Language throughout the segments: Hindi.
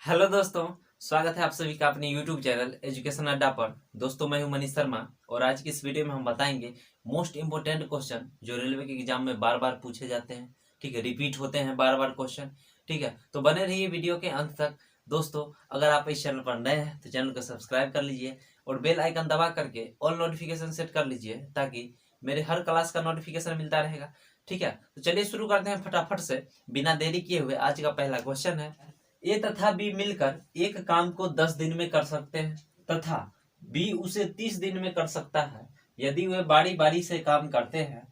हेलो दोस्तों, स्वागत है आप सभी का अपने यूट्यूब चैनल एजुकेशन अड्डा पर। दोस्तों, मैं हूं मनीष शर्मा और आज की इस वीडियो में हम बताएंगे मोस्ट इंपोर्टेंट क्वेश्चन जो रेलवे के एग्जाम में बार बार पूछे जाते हैं। ठीक है, रिपीट होते हैं बार बार क्वेश्चन। ठीक है, तो बने रहिए वीडियो के अंत तक। दोस्तों, अगर आप इस चैनल पर नए हैं तो चैनल को सब्सक्राइब कर लीजिए और बेल आइकन दबा करके ऑल नोटिफिकेशन सेट कर लीजिए ताकि मेरे हर क्लास का नोटिफिकेशन मिलता रहेगा। ठीक है, तो चलिए शुरू करते हैं फटाफट से बिना देरी किए हुए। आज का पहला क्वेश्चन है, ए तथा बी मिलकर एक काम को 10 दिन में कर सकते हैं तथा बी उसे 30 दिन में कर सकता है। यदि वे बारी बारी से काम करते हैं,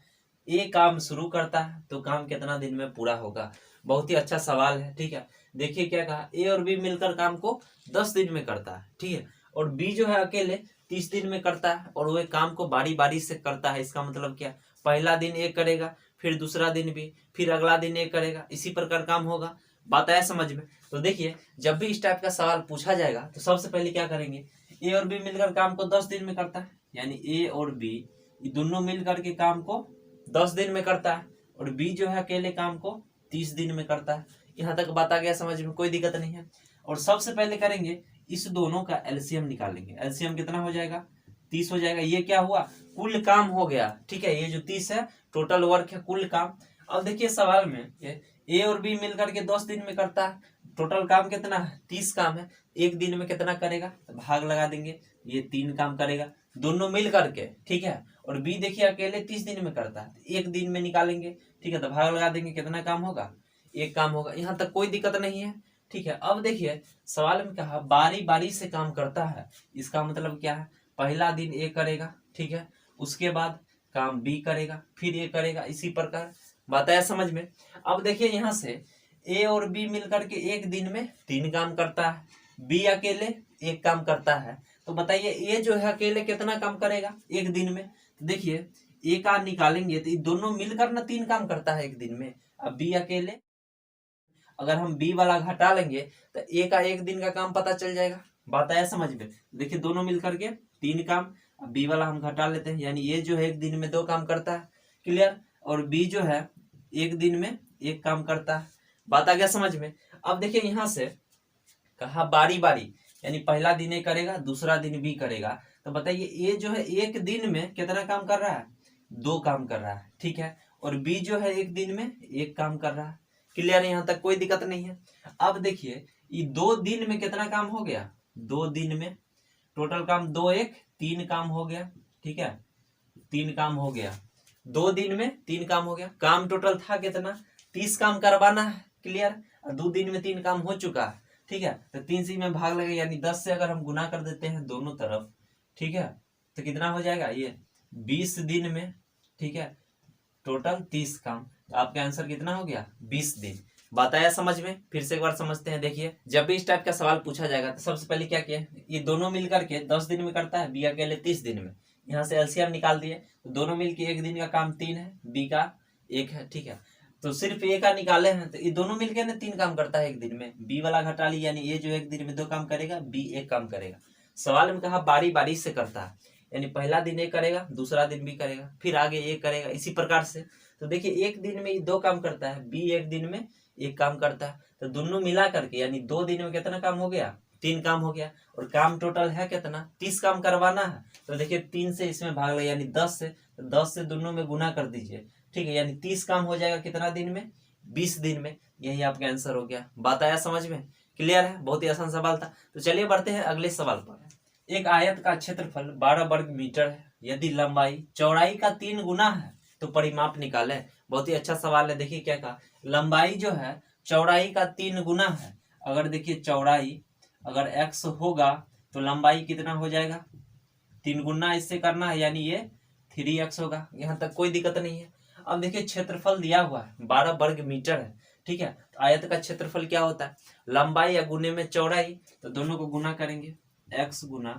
ए काम शुरू करता है तो काम कितना दिन में पूरा होगा। बहुत ही अच्छा सवाल है। ठीक है, देखिए क्या कहा, ए और बी मिलकर काम को 10 दिन में करता है। ठीक है, और बी जो है अकेले 30 दिन में करता है और वह काम को बारी बारी से करता है। इसका मतलब क्या, पहला दिन ए करेगा, फिर दूसरा दिन बी, फिर अगला दिन ए करेगा, इसी प्रकार काम होगा। बात आया समझ में? तो देखिए, जब भी इस टाइप का सवाल पूछा जाएगा तो सबसे पहले क्या करेंगे, ए और बी मिलकर काम को 10 दिन में करता है, यानी ए और बी दोनों मिलकर के काम को 10 दिन में करता है और बी जो है अकेले काम को 30 दिन में करता है। यहाँ तक बात आ गया समझ में, कोई दिक्कत नहीं है। और सबसे पहले करेंगे, इस दोनों का एलसीएम निकालेंगे। एलसीएम कितना हो जाएगा, 30 हो जाएगा। ये क्या हुआ, कुल काम हो गया। ठीक है, ये जो 30 है टोटल वर्क है, कुल काम। अब देखिए सवाल में ए और बी मिलकर के 10 दिन में करता है, टोटल काम कितना है, 30 काम है। एक दिन में कितना करेगा, तो भाग लगा देंगे, ये 3 काम करेगा दोनों मिल करके। ठीक है, और बी देखिए अकेले 30 दिन में करता है, एक दिन में निकालेंगे। ठीक है, तो भाग लगा देंगे, कितना काम होगा, एक काम होगा। यहाँ तक कोई दिक्कत नहीं है। ठीक है, अब देखिए सवाल में कहा बारी बारी से काम करता है। इसका मतलब क्या है, पहला दिन ए करेगा, ठीक है, उसके बाद काम बी करेगा, फिर ए करेगा, इसी प्रकार। बात आया समझ में? अब देखिए यहाँ से ए और बी मिलकर के एक दिन में 3 काम करता है, बी अकेले एक काम करता है। तो बताइए ए जो है अकेले कितना काम करेगा एक दिन में। तो देखिए ए का निकालेंगे तो दोनों मिलकर ना 3 काम करता है एक दिन में। अब बी अकेले, अगर हम बी वाला घटा लेंगे तो ए का एक दिन का काम पता चल जाएगा। बात आया समझ में? देखिए दोनों मिलकर के 3 काम, अब बी वाला हम घटा लेते हैं, यानी ए जो है एक दिन में 2 काम करता है। क्लियर? और बी जो है एक दिन में 1 काम करता है। बात आ गया समझ में? अब देखिए यहाँ से कहा बारी बारी, यानी पहला दिन ए करेगा, दूसरा दिन बी करेगा। तो बताइए ए जो है एक दिन में कितना काम कर रहा है, 2 काम कर रहा है। ठीक है, और बी जो है एक दिन में 1 काम कर रहा है। क्लियर है? यहाँ तक कोई दिक्कत नहीं है। अब देखिए ये 2 दिन में कितना काम हो गया, 2 दिन में टोटल काम 2 1 3 काम हो गया। ठीक है, 3 काम हो गया, 2 दिन में 3 काम हो गया। काम टोटल था कितना, 30 काम करवाना है। क्लियर? 2 दिन में 3 काम हो चुका है। ठीक है, तो 3 से में भाग लगे, यानी 10 से अगर हम गुना कर देते हैं दोनों तरफ, ठीक है, तो कितना हो जाएगा, ये 20 दिन में। ठीक है, टोटल 30 काम, तो आपका आंसर कितना हो गया, 20 दिन। बात आया समझ में? फिर से एक बार समझते हैं। देखिए जब भी इस टाइप का सवाल पूछा जाएगा तो सबसे पहले क्या किया, ये दोनों मिलकर के 10 दिन में करता है, बी अकेले 30 दिन में। यहाँ से एलसीएम निकाल दिए, तो दोनों मिलके एक दिन का काम 3 है, बी का 1 है। ठीक है, तो सिर्फ ए का निकाले हैं, तो ये दोनों मिलके ना 3 काम करता है एक दिन में। बी वाला घटा ली, यानी ए जो एक दिन में 2 काम करेगा, बी 1 काम करेगा। सवाल में कहा बारी बारी से करता है, यानी पहला दिन ए करेगा, दूसरा दिन बी करेगा, फिर आगे ए करेगा, इसी प्रकार से। तो देखिए एक दिन में 2 काम करता है, बी एक दिन में 1 काम करता है। तो दोनों मिला करके यानी 2 दिन में कितना काम हो गया, 3 काम हो गया। और काम टोटल है कितना, 30 काम करवाना है। तो देखिए 3 से इसमें भाग लगा, यानी 10 से, तो 10 से दोनों में गुना कर दीजिए। ठीक है, यानी 30 काम हो जाएगा कितना दिन में, 20 दिन में। यही आपका आंसर हो गया। बात आया समझ में? क्लियर है? बहुत ही आसान सवाल था। तो चलिए बढ़ते हैं अगले सवाल पर। एक आयत का क्षेत्रफल 12 वर्ग मीटर है, यदि लंबाई चौड़ाई का 3 गुना है तो परिमाप निकाले। बहुत ही अच्छा सवाल है। देखिए क्या कहा, लंबाई जो है चौड़ाई का 3 गुना है। अगर देखिए चौड़ाई अगर x होगा तो लंबाई कितना हो जाएगा, 3 गुना इससे करना है, यानी ये 3x होगा। यहाँ तक कोई दिक्कत नहीं है। अब देखिए क्षेत्रफल दिया हुआ है 12 वर्ग मीटर है। ठीक है, तो आयत का क्षेत्रफल क्या होता है, लंबाई या गुने में चौड़ाई, तो दोनों को गुना करेंगे, x गुना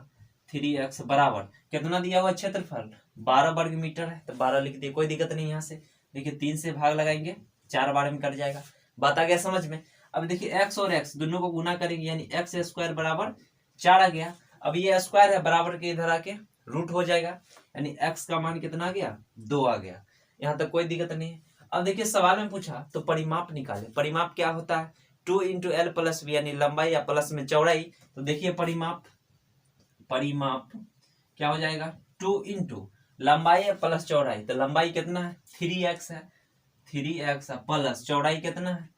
3x बराबर कितना दिया हुआ क्षेत्रफल, 12 वर्ग मीटर है, तो 12 लिख दिए, कोई दिक्कत नहीं। यहाँ से देखिए 3 से भाग लगाएंगे, 4 बार में कट जाएगा। बात आ गया समझ में? अब देखिए x और x दोनों को गुना करेंगे, यानी x स्क्वायर बराबर 4 आ गया। अब ये स्क्वायर है, बराबर के इधर आके रूट हो जाएगा, यानी x का मान कितना आ गया, 2 आ गया। यहाँ तक कोई दिक्कत नहीं है। अब देखिए सवाल में पूछा तो परिमाप निकाले। परिमाप क्या होता है, 2 इंटू एल प्लस बी यानी लंबाई या प्लस में चौड़ाई। तो देखिए परिमाप क्या हो जाएगा 2 इंटू लंबाई है प्लस चौड़ाई। तो लंबाई कितना है 3x है, 3x है प्लस चौड़ाई कितना है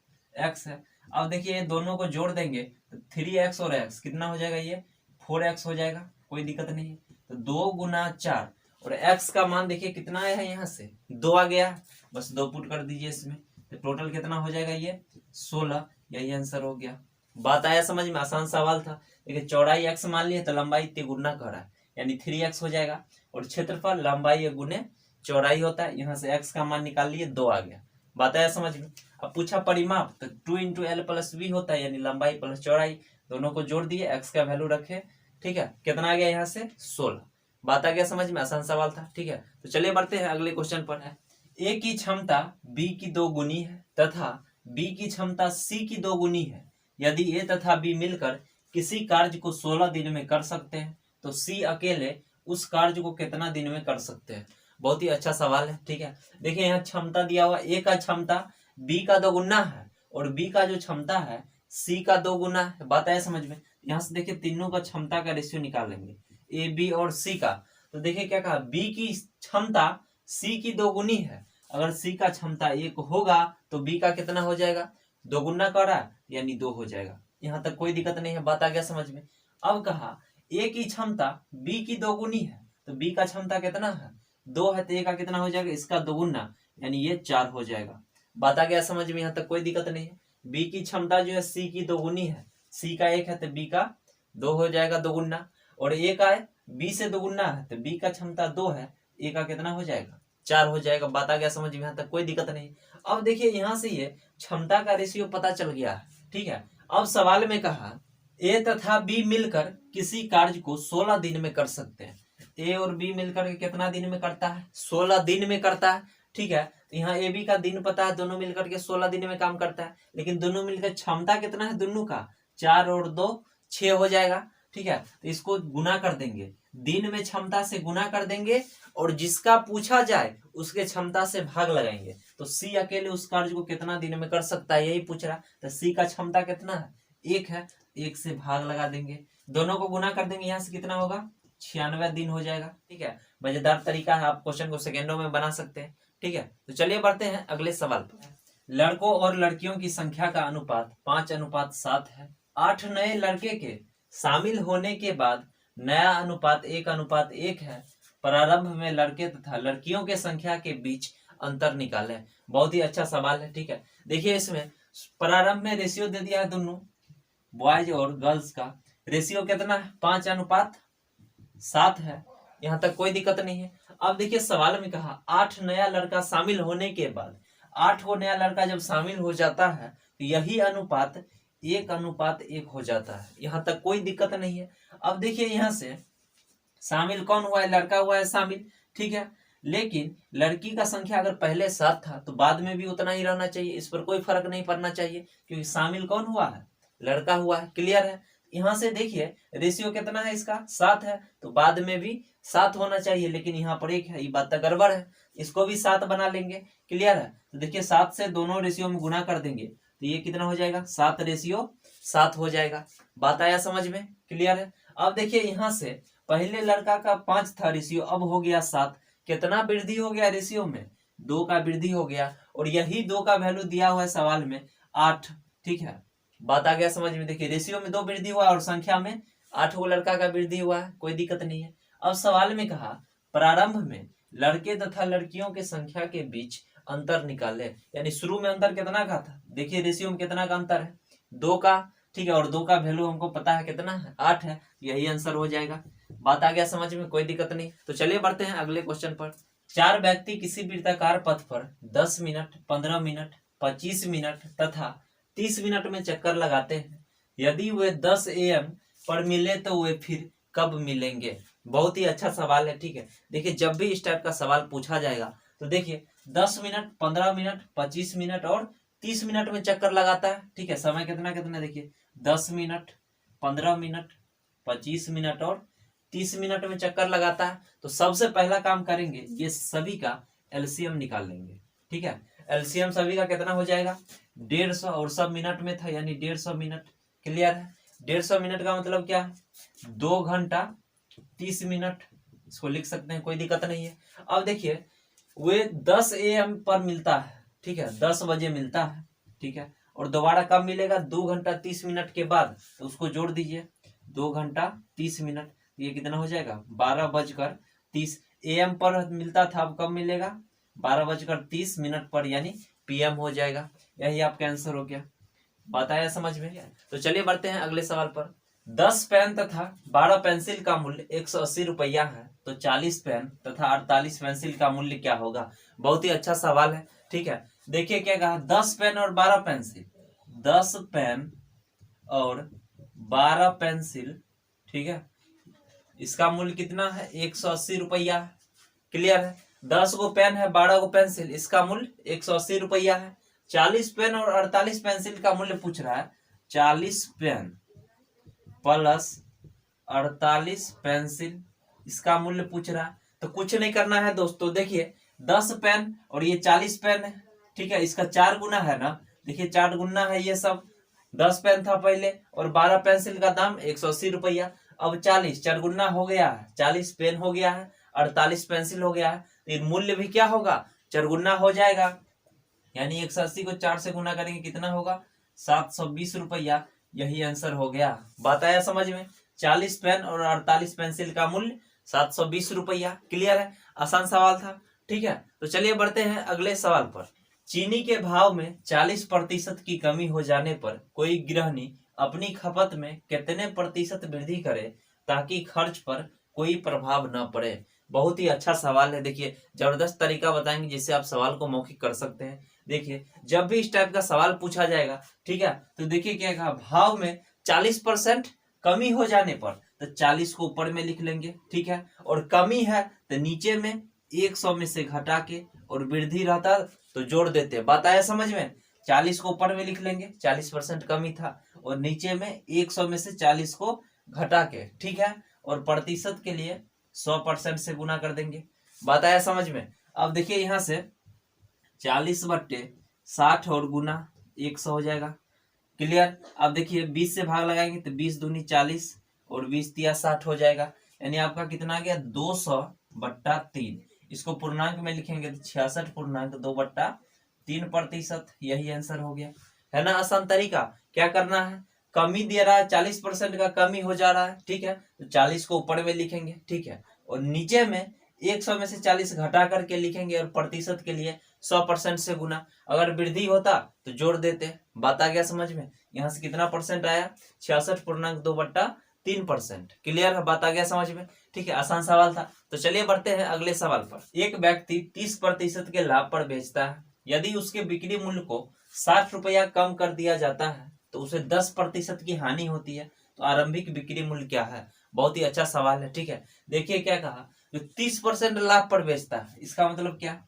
x है। अब देखिए ये दोनों को जोड़ देंगे तो 3x और x कितना हो जाएगा, ये 4x हो जाएगा, कोई दिक्कत नहीं है। तो 2 गुना 4 और x का मान देखिए कितना आया है, यहाँ से 2 आ गया, बस 2 पुट कर दीजिए इसमें। तो टोटल कितना हो जाएगा ये 16, यही आंसर हो गया। बात आया समझ में, आसान सवाल था। देखिए चौड़ाई x मान लिया तो लंबाई तिगुना कर रहा है यानी 3x हो जाएगा, और क्षेत्रफल लंबाई गुने चौड़ाई होता है, यहाँ से x का मान निकाल लिए 2 आ गया। बात आया समझ में। अब पूछा परिमाप, तो 2 इंटू एल प्लस बी होता है यानी लंबाई प्लस चौड़ाई, दोनों को जोड़ दिए, x का वैल्यू रखे, ठीक है, कितना आ गया यहाँ से 16। बात आ गया समझ में, आसान सवाल था, ठीक है। तो चलिए बढ़ते हैं अगले क्वेश्चन पर। है ए की क्षमता बी की 2 गुनी है तथा बी की क्षमता सी की 2 गुनी है। यदि ए तथा बी मिलकर किसी कार्य को 16 दिन में कर सकते हैं तो सी अकेले उस कार्य को कितना दिन में कर सकते हैं। बहुत ही अच्छा सवाल है, ठीक है। देखिए यहाँ क्षमता दिया हुआ, ए का क्षमता बी का 2 गुना है और बी का जो क्षमता है सी का 2 गुना है। बात आया समझ में। यहाँ से देखिए तीनों का क्षमता का रेशियो निकालेंगे, ए बी और सी का। तो देखिए क्या कहा, बी की क्षमता सी की 2 गुनी है, अगर सी का क्षमता 1 होगा तो बी का कितना हो जाएगा, 2 गुना कर रहा है यानी 2 हो जाएगा। यहाँ तक कोई दिक्कत नहीं है, बात आ गया समझ में। अब कहा ए की क्षमता बी की 2 गुनी है, तो बी का क्षमता कितना है 2 है, तो ए का कितना हो जाएगा, इसका 2 गुना यानी ये 4 हो जाएगा। बात आ गया समझ में, यहाँ तक कोई दिक्कत नहीं है। बी की क्षमता जो है सी की 2 गुनी है, सी का 1 है तो बी का 2 हो जाएगा 2 गुना, और ए का है बी से 2 गुना है तो बी का क्षमता 2 है, ए का कितना हो जाएगा 4 हो जाएगा। बात आ गया समझ में, यहाँ तक कोई दिक्कत नहीं। अब देखिए यहाँ से ये क्षमता का रेशियो पता चल गया है, ठीक है। अब सवाल में कहा ए तथा बी मिलकर किसी कार्य को 16 दिन में कर सकते हैं। ए और बी मिलकर के कितना दिन में करता है, 16 दिन में करता है, ठीक है। तो यहाँ ए बी का दिन पता है, दोनों मिलकर के 16 दिन में काम करता है, लेकिन दोनों मिलकर क्षमता कितना है दोनों का 4 और 2 6 हो जाएगा, ठीक है। तो इसको गुना कर देंगे, दिन में क्षमता से गुना कर देंगे और जिसका पूछा जाए उसके क्षमता से भाग लगाएंगे। तो सी अकेले उस कार्य को कितना दिन में कर सकता है यही पूछ रहा। तो सी का क्षमता कितना है 1 है, 1 से भाग लगा देंगे, दोनों को गुना कर देंगे, यहाँ से कितना होगा 96 दिन हो जाएगा, ठीक है। मजेदार तरीका है, आप क्वेश्चन को सेकेंडों में बना सकते हैं, ठीक है। तो चलिए बढ़ते हैं अगले सवाल पर। लड़कों और लड़कियों की संख्या का अनुपात 5:7 है। 8 नए लड़के के शामिल होने के बाद नया अनुपात 1:1 है। प्रारंभ में लड़के तथा लड़कियों के संख्या के बीच अंतर निकाले। बहुत ही अच्छा सवाल है, ठीक है। देखिए इसमें प्रारंभ में रेशियो दे दिया है, दोनों बॉयज और गर्ल्स का रेशियो कितना है 5:7 है, यहाँ तक कोई दिक्कत नहीं है। अब देखिए सवाल में कहा 8 नया लड़का शामिल होने के बाद, 8 को नया लड़का जब शामिल हो जाता है तो यही अनुपात 1:1 हो जाता है, यहाँ तक कोई दिक्कत नहीं है। अब देखिए यहाँ से शामिल कौन हुआ है, लड़का हुआ है शामिल, ठीक है। लेकिन लड़की का संख्या अगर पहले 7 था तो बाद में भी उतना ही रहना चाहिए, इस पर कोई फर्क नहीं पड़ना चाहिए, क्योंकि शामिल कौन हुआ है, लड़का हुआ है, क्लियर है। यहाँ से देखिए रेशियो कितना है इसका 7 है, तो बाद में भी 7 होना चाहिए, लेकिन यहाँ पर 1 है, ये बात तो गड़बड़ है, इसको भी 7 बना लेंगे, क्लियर है। तो देखिए 7 से दोनों रेशियो में गुना कर देंगे तो ये कितना हो जाएगा 7:7 हो जाएगा। बात आया समझ में, क्लियर है। अब देखिए यहाँ से पहले लड़का का 5 था रेशियो, अब हो गया 7, कितना वृद्धि हो गया रेशियो में 2 का वृद्धि हो गया, और यही 2 का वैल्यू दिया हुआ है सवाल में 8, ठीक है। बात आ गया समझ में। देखिए रेशियो में 2 वृद्धि हुआ और संख्या में 8 को लड़का का वृद्धि हुआ है, कोई दिक्कत नहीं है। अब सवाल में कहा प्रारंभ में लड़के तथा लड़कियों के संख्या के बीच अंतर निकाले, यानी शुरू में अंतर कितना का था, देखिए रेशियो में कितना का अंतर है 2 का, ठीक है, और 2 का वैल्यू हमको पता है कितना है 8 है, यही आंसर हो जाएगा। बात आ गया समझ में, कोई दिक्कत नहीं। तो चलिए बढ़ते हैं अगले क्वेश्चन पर। 4 व्यक्ति किसी वृत्ताकार पथ पर 10 मिनट, 15 मिनट, 25 मिनट तथा 30 मिनट में चक्कर लगाते हैं। यदि वे 10 AM पर मिले तो वे फिर कब मिलेंगे। बहुत ही अच्छा सवाल है, ठीक है। देखिए जब भी इस टाइप का सवाल पूछा जाएगा तो देखिए 10 मिनट, 15 मिनट, 25 मिनट और 30 मिनट में चक्कर लगाता है, ठीक है। समय कितना कितना देखिए 10 मिनट, 15 मिनट, 25 मिनट और 30 मिनट में चक्कर लगाता है। तो सबसे पहला काम करेंगे ये सभी का एलसीएम निकाल लेंगे, ठीक है। एलसीएम सभी का कितना हो जाएगा 150 और सब मिनट में था यानी 150 मिनट। क्लियर है। 150 मिनट का मतलब क्या है 2 घंटा 30 मिनट। इसको लिख सकते हैं, कोई दिक्कत नहीं है। अब देखिए वे 10 AM पर मिलता है, ठीक है, 10 बजे मिलता है, ठीक है, और दोबारा कब मिलेगा 2 घंटा 30 मिनट के बाद। तो उसको जोड़ दीजिए 2 घंटा 30 मिनट, ये कितना हो जाएगा 12:30 AM पर मिलता था, अब कब मिलेगा 12:30 पर, यानी PM हो जाएगा। यही आपका आंसर हो गया। बात आया समझ में? तो चलिए बढ़ते हैं अगले सवाल पर। 10 पेन तथा 12 पेंसिल का मूल्य 180 रुपया है, तो 40 पेन तथा 48 पेंसिल का मूल्य क्या होगा? बहुत ही अच्छा सवाल है, ठीक है। देखिए क्या कहा, 10 पेन और 12 पेंसिल, 10 पेन और 12 पेंसिल, ठीक है, इसका मूल्य कितना है 180 रुपया। क्लियर है। 10 गो पेन है 12 गो पेंसिल, इसका मूल्य 180 रुपया है। 40 पेन और 48 पेंसिल का मूल्य पूछ रहा है, 40 पेन प्लस 48 पेंसिल, इसका मूल्य पूछ रहा है। तो कुछ नहीं करना है दोस्तों, देखिए 10 पेन और ये 40 पेन है, ठीक है, इसका 4 गुना है ना, देखिए 4 गुना है ये सब। 10 पेन था पहले और 12 पेंसिल का दाम 180 रुपया। अब 40 4 गुना हो गया है, 40 पेन हो गया है, 48 पेंसिल हो गया है, तो मूल्य भी क्या होगा 4 गुना हो जाएगा, यानी 180 को 4 से गुना करेंगे कितना होगा 720 रुपया। यही आंसर हो गया। बात आया समझ में? 40 पेन और 48 पेंसिल का मूल्य 720 रुपया। क्लियर है, आसान सवाल था, ठीक है। तो चलिए बढ़ते हैं अगले सवाल पर। चीनी के भाव में 40% की कमी हो जाने पर कोई गृहिणी अपनी खपत में कितने प्रतिशत वृद्धि करे ताकि खर्च पर कोई प्रभाव न पड़े? बहुत ही अच्छा सवाल है। देखिए जबरदस्त तरीका बताएंगे जिससे आप सवाल को मौखिक कर सकते हैं। देखिए जब भी इस टाइप का सवाल पूछा जाएगा, ठीक है, तो देखिए क्या कहा, भाव में 40% कमी हो जाने पर, तो 40 को ऊपर में लिख लेंगे, ठीक है, और कमी है तो नीचे में 100 में से घटा के, और वृद्धि रहता तो जोड़ देते। बात आया समझ में? 40 को ऊपर में लिख लेंगे, 40% कमी था, और नीचे में 100 में से 40 को घटा के, ठीक है, और प्रतिशत के लिए 100% से गुना कर देंगे। बात आया समझ में? अब देखिए यहाँ से 40/60 और गुना 100 हो जाएगा। क्लियर। अब देखिए 20 से भाग लगाएंगे तो 20 दूनी 40 और 20 तिया 60 हो जाएगा, यानी आपका कितना आ गया 200/3। इसको पूर्णांक में लिखेंगे तो 66.2/3%। यही आंसर हो गया, है ना? आसान तरीका। क्या करना है, कमी दे रहा है 40% का कमी हो जा रहा है, ठीक है, तो 40 को ऊपर में लिखेंगे, ठीक है, और नीचे में 100 में से 40 घटा करके लिखेंगे, और प्रतिशत के लिए 100% से गुना। अगर वृद्धि होता तो जोड़ देते। बात आ गया समझ में? यहाँ से कितना परसेंट आया 66.2/3%। क्लियर है, बात आ गया समझ में? ठीक है, आसान सवाल था। तो चलिए बढ़ते हैं अगले सवाल पर। एक व्यक्ति 30% के लाभ पर बेचता है, यदि उसके बिक्री मूल्य को 60 रुपया कम कर दिया जाता है तो उसे 10% की हानि होती है, तो आरंभिक बिक्री मूल्य क्या है? बहुत ही अच्छा सवाल है, ठीक है। देखिए क्या कहा, जो 30% लाभ पर बेचता है, इसका मतलब क्या,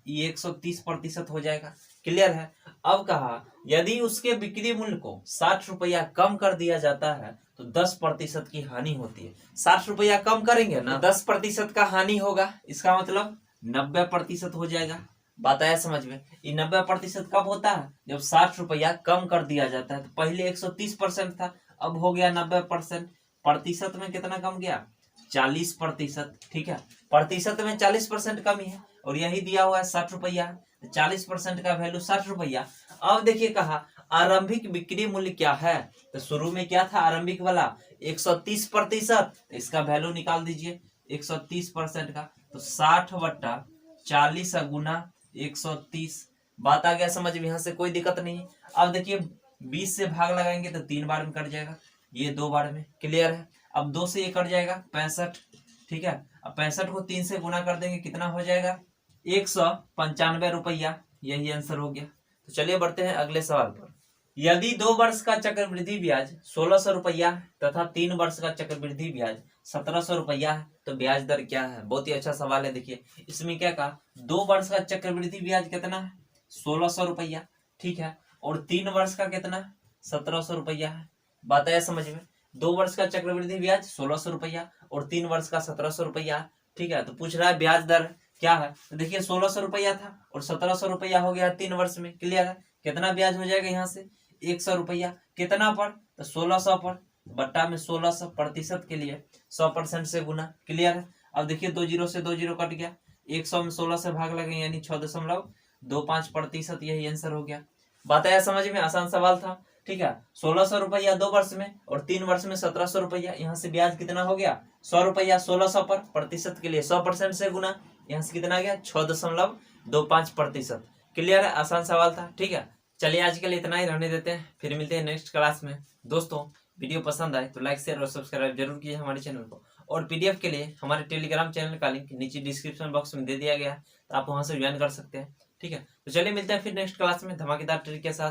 ये 130% हो जाएगा। क्लियर है। अब कहा यदि उसके बिक्री मूल्य को 60 रुपया कम कर दिया जाता है तो 10% की हानि होती है। 60 रुपया कम करेंगे ना, 10% का हानि होगा, इसका मतलब 90% हो जाएगा। बात आया समझ में? ये 90% कब होता है, जब 60 रुपया कम कर दिया जाता है। तो पहले 130% था, अब हो गया 90%। प्रतिशत में कितना कम गया 40%, ठीक है, प्रतिशत में 40% कमी है, और यही दिया हुआ है 60 रुपया, 40% का वैल्यू 60 रुपया। अब देखिए कहा आरंभिक बिक्री मूल्य क्या है, तो शुरू में क्या था आरंभिक वाला 130%, इसका वैल्यू निकाल दीजिए 130% का, तो 60/40 गुना 130। बात आ गया समझ में? यहाँ से कोई दिक्कत नहीं। अब देखिए 20 से भाग लगाएंगे तो 3 बार में कट जाएगा, ये 2 बार में। क्लियर है। अब 2 से ये कट जाएगा 65, ठीक है, अब 65 को 3 से गुना कर देंगे, कितना हो जाएगा 195 रुपया। यही आंसर हो गया। तो चलिए बढ़ते हैं अगले सवाल पर। यदि 2 वर्ष का चक्रवृद्धि ब्याज 1600 रुपया है तथा 3 वर्ष का चक्रवृद्धि ब्याज 1700 रुपया है, तो ब्याज दर क्या है? बहुत ही अच्छा सवाल है। देखिए इसमें क्या कहा, 2 वर्ष का चक्रवृद्धि ब्याज कितना है 1600 रुपया, ठीक है, और 3 वर्ष का कितना 1700 रुपया है। बात आया समझ में? 2 वर्ष का चक्रवृद्धि ब्याज 1600 रुपया और 3 वर्ष का 1700 रुपया, ठीक है, तो पूछ रहा है ब्याज दर क्या है, तो देखिए 1600 रुपया था और 1700 रुपया हो गया 3 वर्ष में। क्लियर है, कितना ब्याज हो जाएगा यहाँ से 100 रुपया, कितना पर, तो 1600 पर बट्टा में 1600 प्रतिशत के लिए 100% से गुना। क्लियर है, अब देखिए 2 जीरो से 2 जीरो कट गया, 100 में 16 से भाग लगे यानी 6.25%, यही आंसर हो गया। बात आया समझ में, आसान सवाल था। ठीक है, 1600 रुपया 2 वर्ष में और 3 वर्ष में 1700 रुपया, यहाँ से ब्याज कितना हो गया 100 रुपया, 1600 पर प्रतिशत के लिए 100% से गुना, यहाँ से कितना गया 6.25%। क्लियर है, आसान सवाल था। ठीक है, चलिए आज के लिए इतना ही रहने देते हैं, फिर मिलते हैं नेक्स्ट क्लास में। दोस्तों वीडियो पसंद आए तो लाइक शेयर और सब्सक्राइब जरूर कीजिए हमारे चैनल को, और पीडीएफ के लिए हमारे टेलीग्राम चैनल का लिंक नीचे डिस्क्रिप्शन बॉक्स में दे दिया गया है, तो आप वहां से ज्वाइन कर सकते हैं। ठीक है, तो चलिए मिलते हैं फिर नेक्स्ट क्लास में धमाकेदार ट्रिक के साथ।